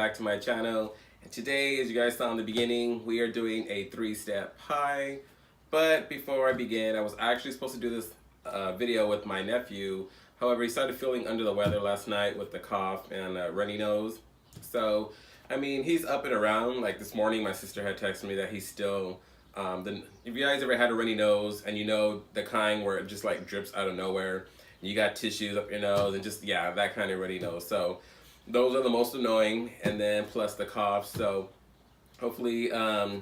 back to my channel. And today, as you guys saw in the beginning, we are doing a 3-step pie. But before I begin, I was actually supposed to do this video with my nephew. However, he started feeling under the weather last night with the cough and runny nose. So, I mean, he's up and around. Like this morning, my sister had texted me that he's still, if you guys ever had a runny nose and you know the kind where it just like drips out of nowhere, you got tissues up your nose and just, yeah, that kind of runny nose. So those are the most annoying, and then plus the cough. So hopefully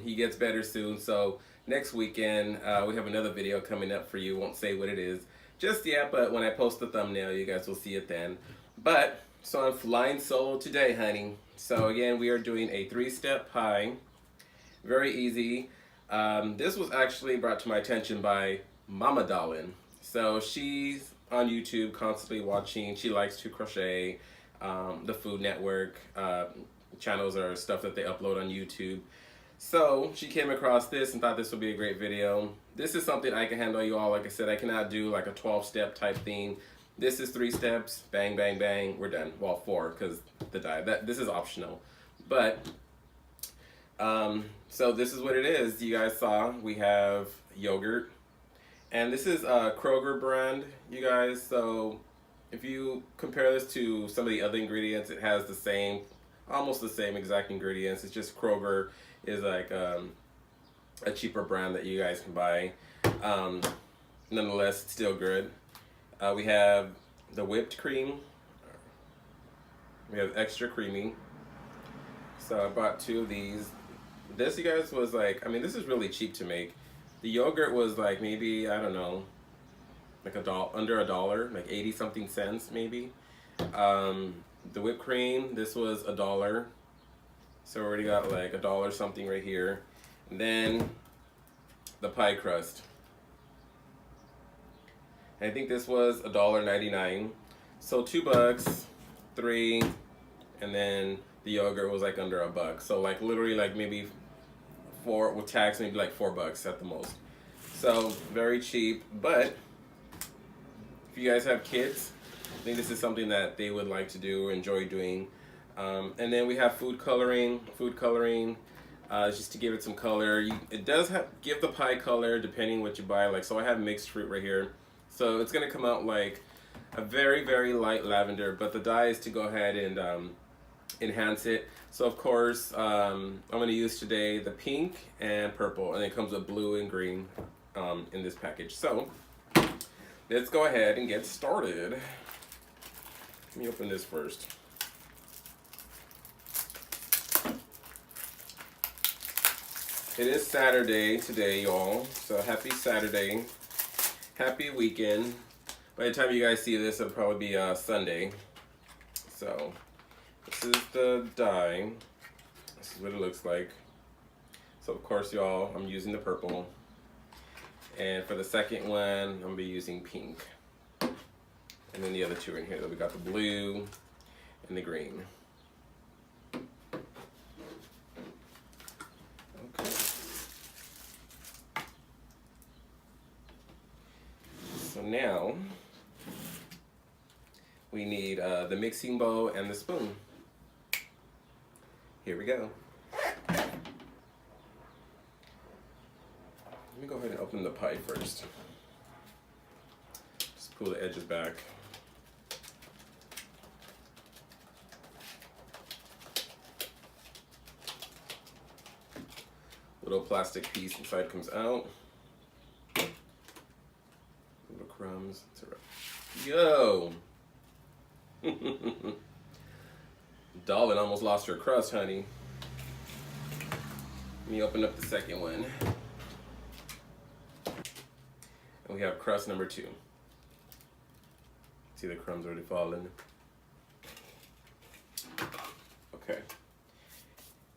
he gets better soon. So next weekend we have another video coming up for you. Won't say what it is just yet, but when I post the thumbnail, you guys will see it then. But so I'm flying solo today, honey. So again, we are doing a 3-step pie. Very easy. This was actually brought to my attention by Mama Darling. So she's on YouTube constantly watching. She likes to crochet. The Food Network channels are stuff that they upload on YouTube. So she came across this and thought this would be a great video. This is something I can handle, you all. Like I said, I cannot do like a 12-step type thing. This is 3 steps, bang, bang, bang, we're done. Well, 4 because the dye. This is optional. But so this is what it is. You guys saw we have yogurt, and this is a Kroger brand, you guys. So if you compare this to some of the other ingredients, it has the same, almost the same exact ingredients. It's just Kroger is like a cheaper brand that you guys can buy. Nonetheless, it's still good. We have the whipped cream. We have extra creamy. So I bought 2 of these. This, you guys, was like, I mean, this is really cheap to make. The yogurt was like maybe, I don't know, like under $1, like 80-something cents maybe. The whipped cream, this was $1. So we already got like $1 something right here. And then the pie crust. I think this was $1.99. So $2, 3, and then the yogurt was like under $1. So like literally like maybe 4 with tax, maybe like $4 at the most. So very cheap. But if you guys have kids, I think this is something that they would like to do or enjoy doing. And then we have food coloring. Just to give it some color. It does give the pie color depending what you buy. Like, so I have mixed fruit right here. So it's gonna come out like a very, very light lavender, but the dye is to go ahead and enhance it. So of course, I'm gonna use today the pink and purple, and it comes with blue and green in this package. So let's go ahead and get started. Let me open this first. It is Saturday today, y'all. So happy Saturday. Happy weekend. By the time you guys see this, it'll probably be Sunday. So this is the dye. This is what it looks like. So of course, y'all, I'm using the purple. And for the second one, I'm gonna be using pink. And then the other 2 in here. We got the blue and the green. Okay. So now we need the mixing bowl and the spoon. Here we go. Let me go ahead and open the pie first. Just pull the edges back. Little plastic piece inside comes out. Little crumbs. Yo! Darling almost lost her crust, honey. Let me open up the second one. And we have crust number 2. See the crumbs already falling. Okay.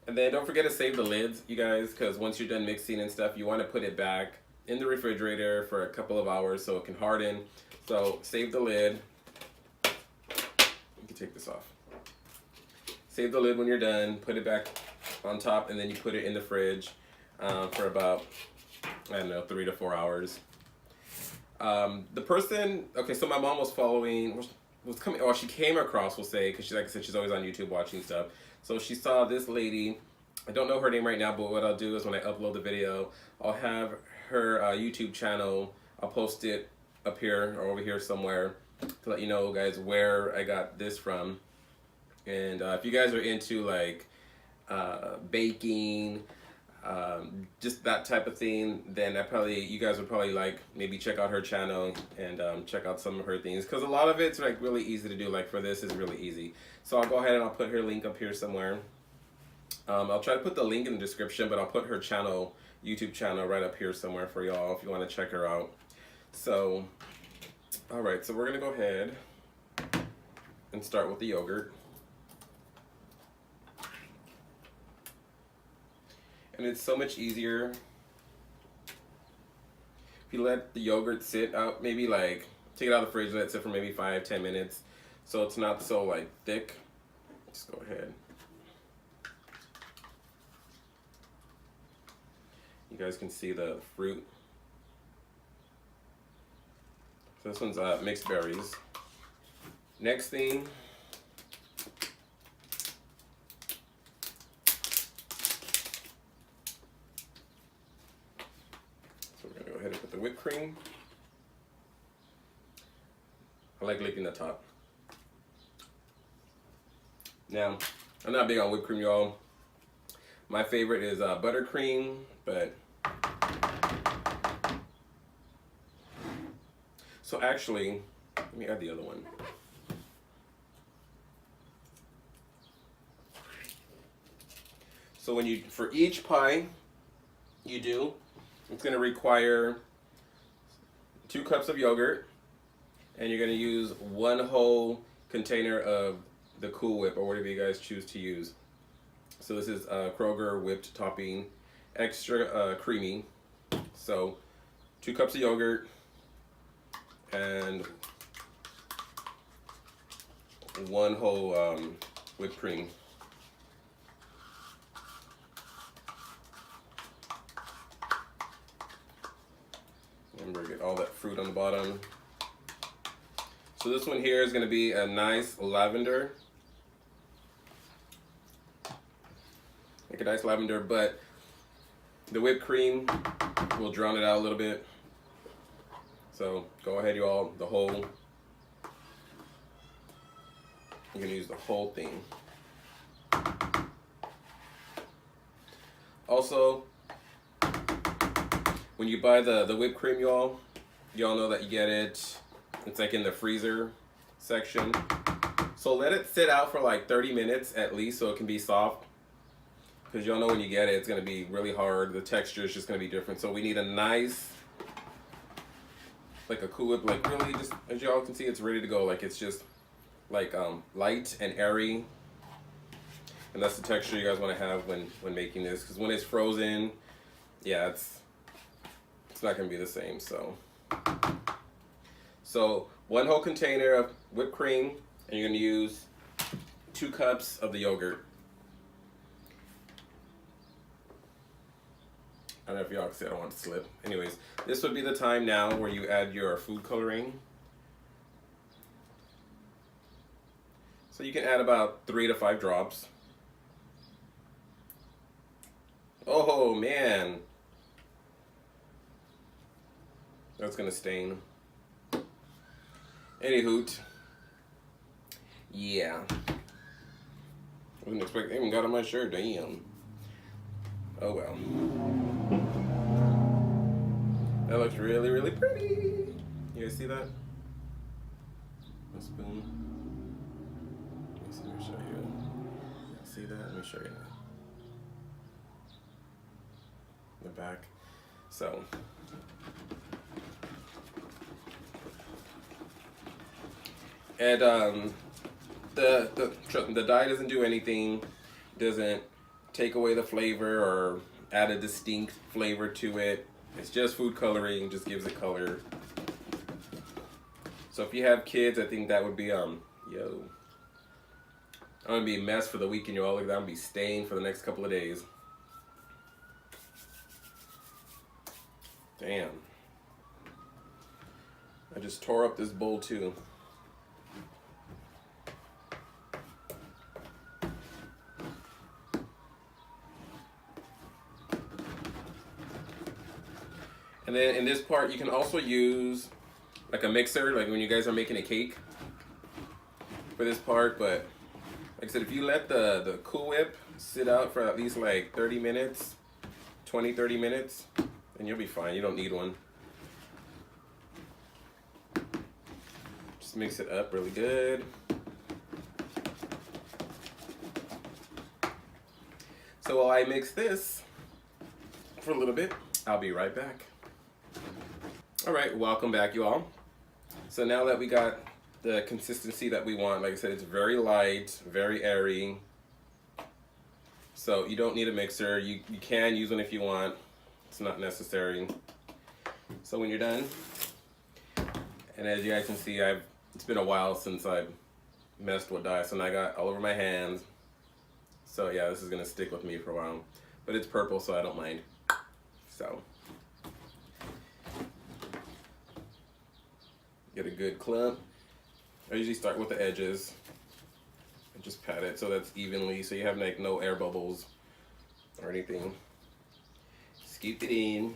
And then don't forget to save the lids, you guys, because once you're done mixing and stuff, you want to put it back in the refrigerator for a couple of hours so it can harden. So save the lid. You can take this off. Save the lid when you're done, put it back on top, and then you put it in the fridge for about, I don't know, 3 to 4 hours. The person, okay, so my mom was following, was coming, or she came across, we'll say, because like I said, she's always on YouTube watching stuff. So she saw this lady. I don't know her name right now, but what I'll do is when I upload the video, I'll have her YouTube channel. I'll post it up here or over here somewhere to let you know, guys, where I got this from. And if you guys are into like baking, just that type of thing, then you guys would probably like maybe check out her channel and check out some of her things, because a lot of it's like really easy to do. Like for this is really easy. So I'll go ahead and I'll put her link up here somewhere. I'll try to put the link in the description, but I'll put her channel, YouTube channel, right up here somewhere for y'all if you want to check her out. So, all right, so we're gonna go ahead and start with the yogurt. And it's so much easier if you let the yogurt sit out, maybe like take it out of the fridge, let it sit for maybe 5-10 minutes, so it's not so like thick. Just go ahead. You guys can see the fruit. So this one's mixed berries. Next thing, so we're gonna go ahead and put the whipped cream. I like licking the top. Now, I'm not big on whipped cream, y'all. My favorite is buttercream, but so actually, let me add the other one. So when you, for each pie you do, it's gonna require 2 cups of yogurt, and you're gonna use 1 whole container of the Cool Whip or whatever you guys choose to use. So this is Kroger whipped topping, extra creamy. So 2 cups of yogurt and 1 whole whipped cream. Remember, get all that fruit on the bottom. So this one here is going to be a nice lavender. Like a nice lavender, but the whipped cream will drown it out a little bit. So go ahead, you all, the whole. You're gonna use the whole thing. Also, when you buy the whipped cream, y'all know that you get it. It's like in the freezer section. So let it sit out for like 30 minutes at least, so it can be soft. Because y'all know when you get it, it's going to be really hard. The texture is just going to be different. So we need a nice, like a Cool Whip, like really just, as y'all can see, it's ready to go. Like it's just like light and airy. And that's the texture you guys want to have when making this. Because when it's frozen, yeah, it's not going to be the same. So 1 whole container of whipped cream, and you're going to use 2 cups of the yogurt. I don't know if y'all can see, I don't want to slip. Anyways, this would be the time now where you add your food coloring. So you can add about 3 to 5 drops. Oh man, that's gonna stain. Any hoot. Yeah. I didn't expect, I even got on my shirt, damn. Oh well. That looks really, really pretty. You guys see that? A spoon. Let me show you. See that? Let me show you the back. So. And the dye doesn't do anything. Doesn't take away the flavor or add a distinct flavor to it. It's just food coloring, just gives it color. So if you have kids, I think that would be I'm gonna be a mess for the weekend, y'all. Look at that, I'm gonna be stained for the next couple of days. Damn. I just tore up this bowl too. And then in this part, you can also use like a mixer, like when you guys are making a cake for this part. But like I said, if you let the Cool Whip sit out for at least like 30 minutes, 20-30 minutes, then you'll be fine. You don't need one. Just mix it up really good. So while I mix this for a little bit, I'll be right back. All right, welcome back, you all. So now that we got the consistency that we want, like I said, it's very light, very airy. So you don't need a mixer. You can use one if you want. It's not necessary. So when you're done, and as you guys can see, it's been a while since I've messed with dye, so now I got all over my hands. So yeah, this is gonna stick with me for a while. But it's purple, so I don't mind. So get a good clump. I usually start with the edges and just pat it so that's evenly, so you have like no air bubbles or anything. Scoop it in.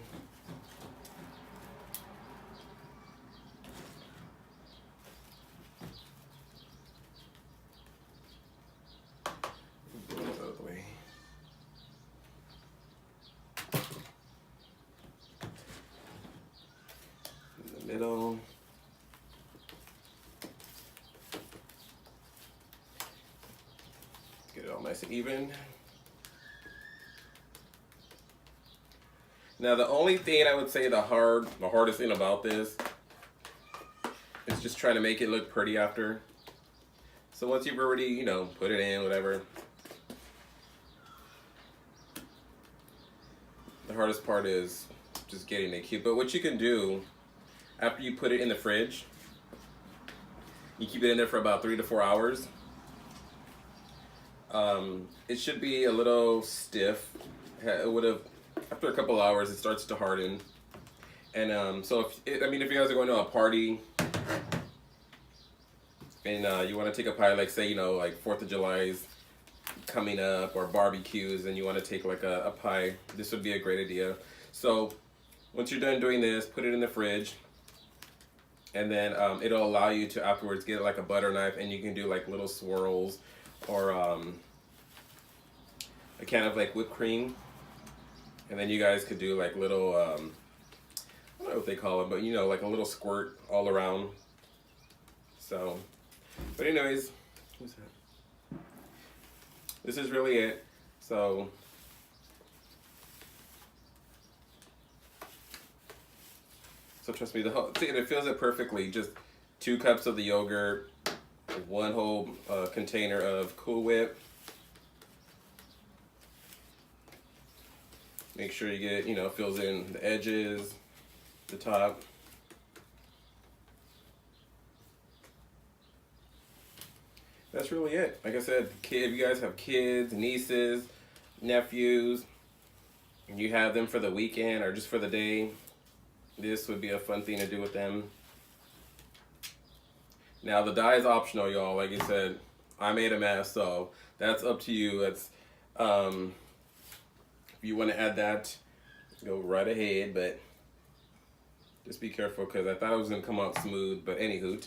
Middle. Get it all nice and even. Now the only thing I would say the hardest thing about this is just trying to make it look pretty after. So once you've already, you know, put it in, whatever. The hardest part is just getting it cute. But what you can do after you put it in the fridge, you keep it in there for about 3 to 4 hours. It should be a little stiff. It would have, after a couple hours, it starts to harden. And so if you guys are going to a party and you want to take a pie, like say, you know, like 4th of July is coming up, or barbecues, and you want to take like a pie, this would be a great idea. So once you're done doing this, put it in the fridge, and then it'll allow you to afterwards get like a butter knife, and you can do like little swirls, or a can of like whipped cream, and then you guys could do like little I don't know what they call it, but you know, like a little squirt all around. So, but anyways, who's that? This is really it. So trust me, it fills it perfectly. Just 2 cups of the yogurt, 1 whole container of Cool Whip. Make sure you get, you know, fills in the edges, the top. That's really it. Like I said, if you guys have kids, nieces, nephews, and you have them for the weekend or just for the day, this would be a fun thing to do with them. Now the dye is optional, y'all. Like I said, I made a mess, so that's up to you. That's if you want to add that, go right ahead, but just be careful, because I thought it was gonna come out smooth. But anywho,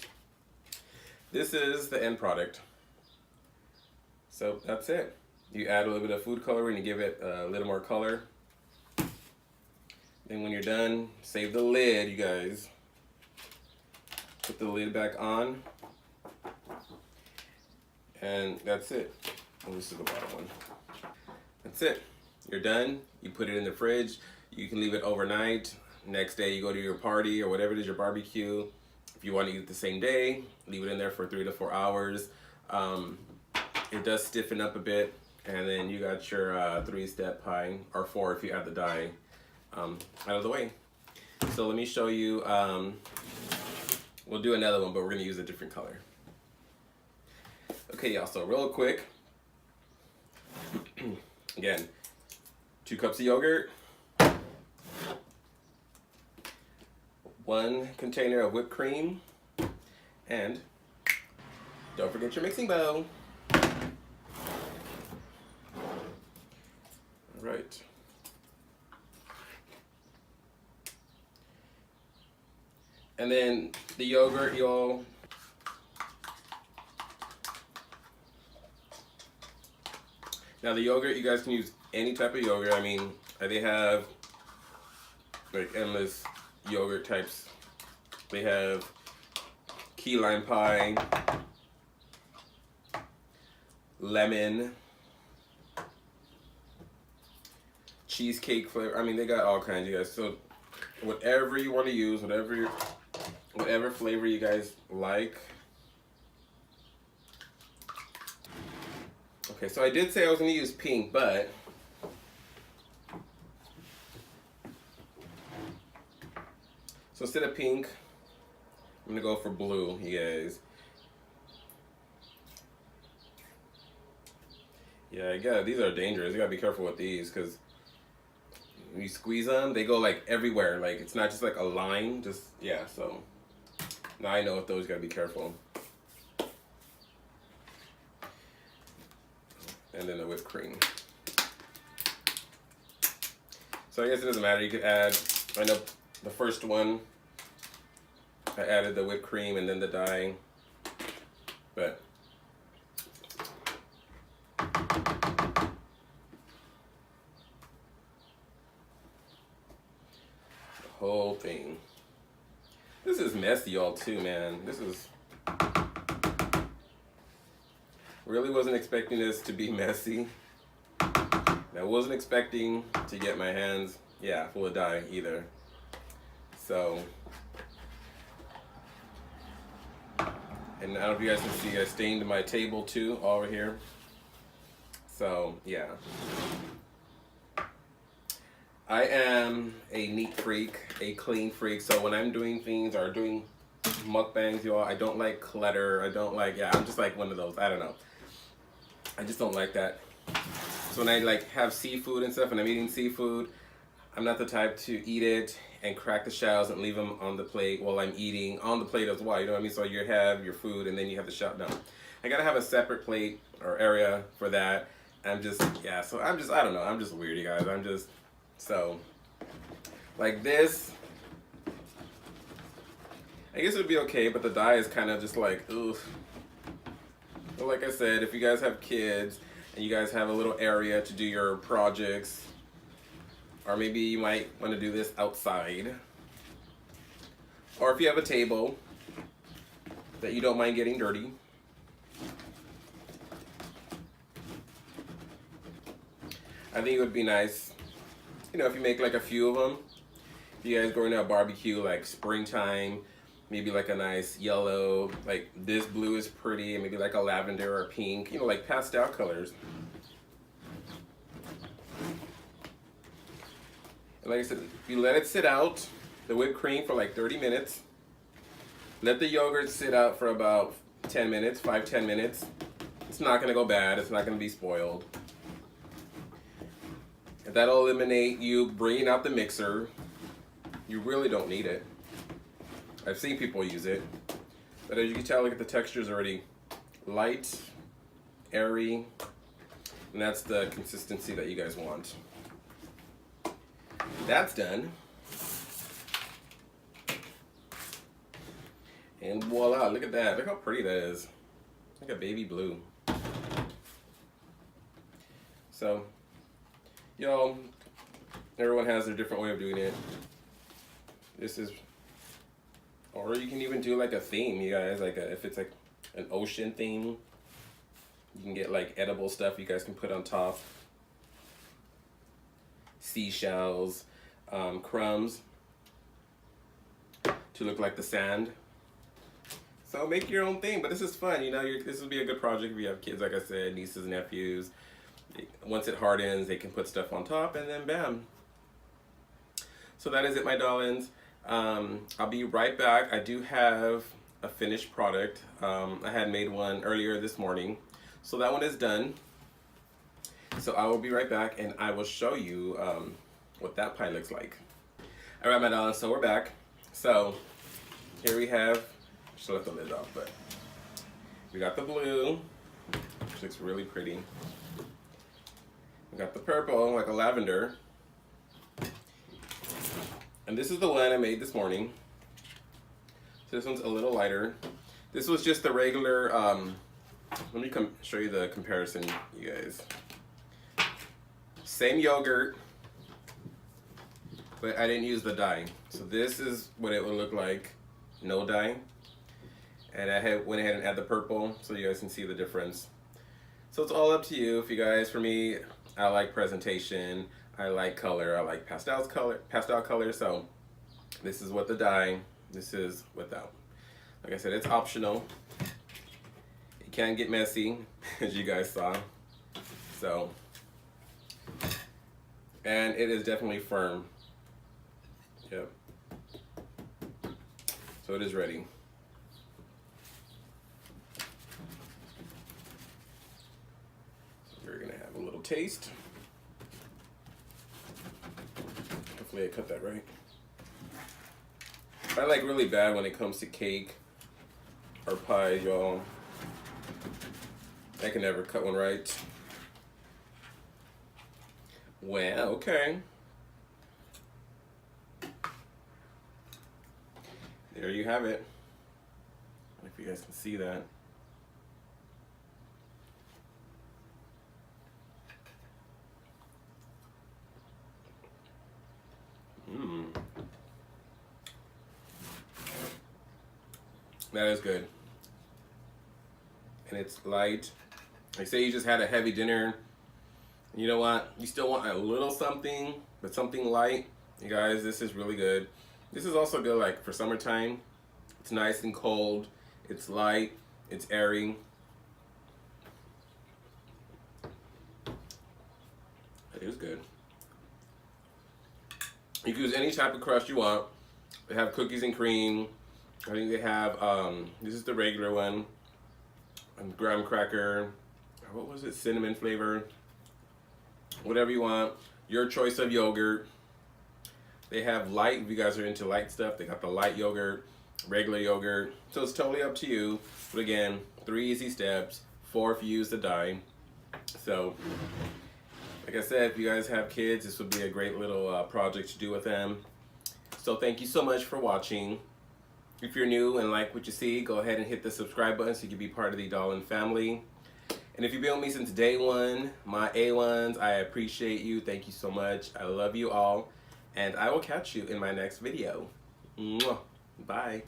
this is the end product. So that's it. You add a little bit of food coloring to give it a little more color. Then when you're done, save the lid, you guys. Put the lid back on. And that's it. And this is the bottom one. That's it. You're done. You put it in the fridge. You can leave it overnight. Next day you go to your party or whatever it is, your barbecue. If you want to eat it the same day, leave it in there for 3 to 4 hours. It does stiffen up a bit. And then you got your 3-step pie, or 4 if you add the dye, out of the way. So let me show you. We'll do another one, but we're going to use a different color. Okay, y'all, so real quick. Again, 2 cups of yogurt, 1 container of whipped cream, and don't forget your mixing bowl. All right. And then the yogurt, y'all. Now the yogurt, you guys can use any type of yogurt. I mean, they have like endless yogurt types. They have key lime pie, lemon, cheesecake flavor. I mean, they got all kinds, you guys. So whatever you want to use, whatever flavor you guys like. Okay, so I did say I was going to use pink, but so instead of pink, I'm going to go for blue, you guys. Yeah, these are dangerous. You got to be careful with these because when you squeeze them, they go like everywhere. Like it's not just like a line, just, yeah, so now I know with those, you got to be careful. And then the whipped cream. So I guess it doesn't matter. You could add, I know the first one, I added the whipped cream and then the dye, but the whole thing. This is messy, y'all, too, man. This is... Really wasn't expecting this to be messy. I wasn't expecting to get my hands, yeah, full of dye either. So, and I don't know if you guys can see, I stained my table too, all over here. So, yeah. I am a neat freak, a clean freak. So when I'm doing things or doing mukbangs, y'all, I don't like clutter. I don't like, yeah, I'm just like one of those, I don't know. I just don't like that. So when I like have seafood and stuff and I'm eating seafood, I'm not the type to eat it and crack the shells and leave them on the plate while I'm eating on the plate as well, you know what I mean? So you have your food and then you have the shell. No, I gotta have a separate plate or area for that. I'm just, yeah, so I'm just, I don't know, I'm just weird, you guys. I'm just, so, like this, I guess it would be okay, but the dye is kind of just like, ugh. But like I said, if you guys have kids and you guys have a little area to do your projects, or maybe you might want to do this outside, or if you have a table that you don't mind getting dirty, I think it would be nice, you know, if you make like a few of them. If you guys going to a barbecue like springtime, maybe like a nice yellow, like this blue is pretty, and maybe like a lavender or pink, you know, like pastel colors. And like I said, you let it sit out, the whipped cream, for like 30 minutes. Let the yogurt sit out for about 10 minutes, 5-10 minutes. It's not gonna go bad, it's not gonna be spoiled. And that'll eliminate you bringing out the mixer. You really don't need it. I've seen people use it, but as you can tell, look at the texture is already light, airy, and that's the consistency that you guys want. That's done. And voila, look at that. Look how pretty that is. Like a baby blue. So, y'all, everyone has their different way of doing it. This is, or you can even do like a theme, you guys, like if it's like an ocean theme, you can get like edible stuff you guys can put on top. Seashells, crumbs to look like the sand. So make your own thing, but this is fun, you know, this would be a good project if you have kids, like I said, nieces, nephews. Once it hardens, they can put stuff on top and then bam. So that is it, my darlings. I'll be right back. I do have a finished product. I had made one earlier this morning. So that one is done. So I will be right back and I will show you what that pie looks like. All right, my darlings, so we're back. So here we have, I should let the lid off, but we got the blue, which looks really pretty. We got the purple, like a lavender. And this is the one I made this morning. This one's a little lighter. This was just the regular, let me show you the comparison, you guys. Same yogurt, but I didn't use the dye. So this is what it would look like, no dye. And I went ahead and add the purple so you guys can see the difference. So it's all up to you. If you guys, for me, I like presentation, I like color, I like pastel color. So this is with the dye, this is without. Like I said, it's optional. It can get messy, as you guys saw. So, and it is definitely firm. Yep. So it is ready. So we're gonna have a little taste. Hopefully I cut that right. I like really bad when it comes to cake or pie, y'all. I can never cut one right. Well, okay. There you have it. I don't know if you guys can see that. That is good. And it's light. Like say you just had a heavy dinner. You know what? You still want a little something, but something light. You guys, this is really good. This is also good like for summertime. It's nice and cold. It's light. It's airy. It is good. You can use any type of crust you want. They have cookies and cream. I think they have, this is the regular one, graham cracker, what was it, cinnamon flavor, whatever you want, your choice of yogurt. They have light, if you guys are into light stuff, they got the light yogurt, regular yogurt, so it's totally up to you. But again, 3 easy steps, 4 if you use the dye. So, like I said, if you guys have kids, this would be a great little project to do with them. So thank you so much for watching. If you're new and like what you see, go ahead and hit the subscribe button so you can be part of the DAHHHLINGS family. And if you've been with me since day one, my A1s, I appreciate you. Thank you so much. I love you all. And I will catch you in my next video. Mwah. Bye.